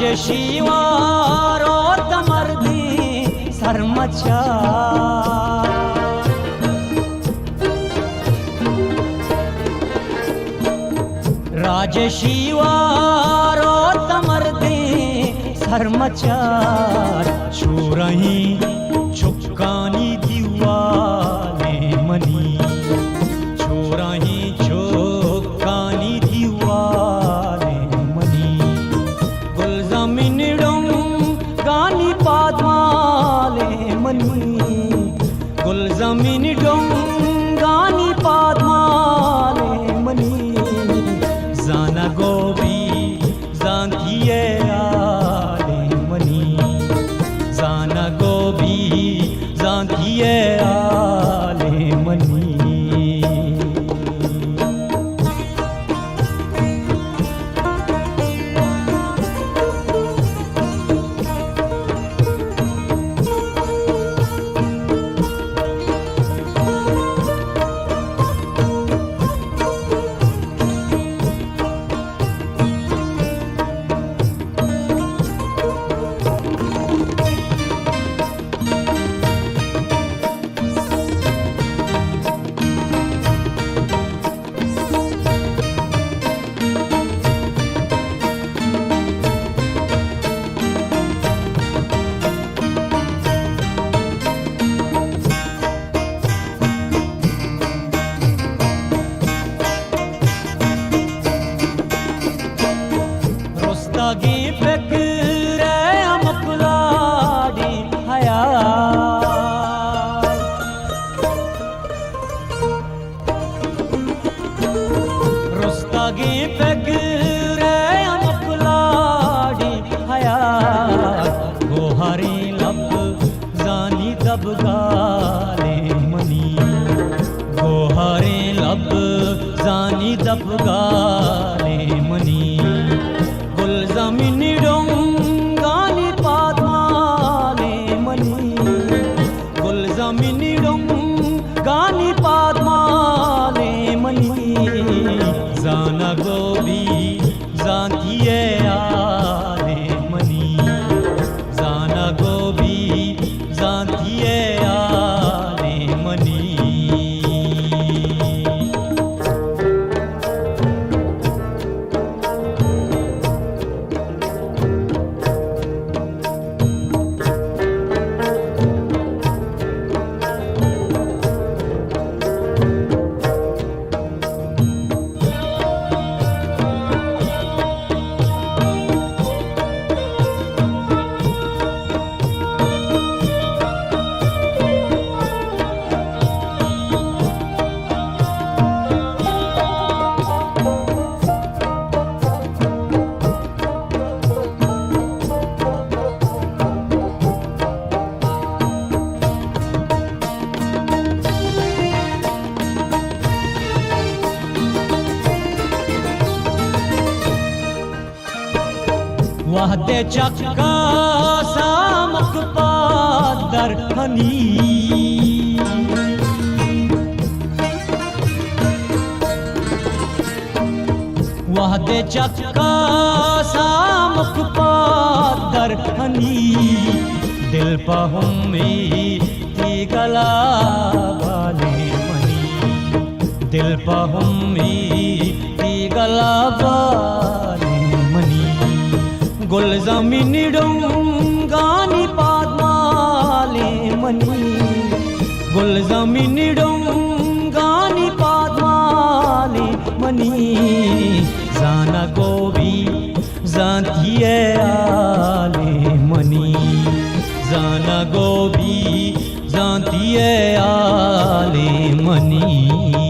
राजशिवारो तमर्दी सरमचा राजशिवारो तमर्दी सरमचार शूरही चुक्कानी दिवाले मनी चोराही चुक्कानी दिवाले मनी गुलजमिनिडों गानी पादमाले मनी गुलजमिनिडों गानी पादमाले मनी जाना गोबी जानतीये आले मनी जाना गोबी जानतीये आले मनी रोस्तागी फिक्र अमपलाडी हया रोस्तागी फिक्र अमपलाडी हया गोहारी लब जानी दबगाले मनी गोहारी लब जानी दबगाले मनी गुलजमिनिडों गानी पादमाले मनी गुलजमिनिडों गानी पादमाले मनी जाना गोबी जानतीये आले मनी जाना गोबी जानतीये आले मनी वहदे चक्का सामक पादर हनी वहदे चक्का सामक पादर हनी दिल पहुमी ती गला वाले मनी दिल पहुमी ती गला वाले मनी गुलजमिनिडों गानी पादमाले मनी गुलजमिनिडों गानी पादमाले मनी जाना गोबी जानतीये आले मनी जाना गोबी जानतीये आले मनी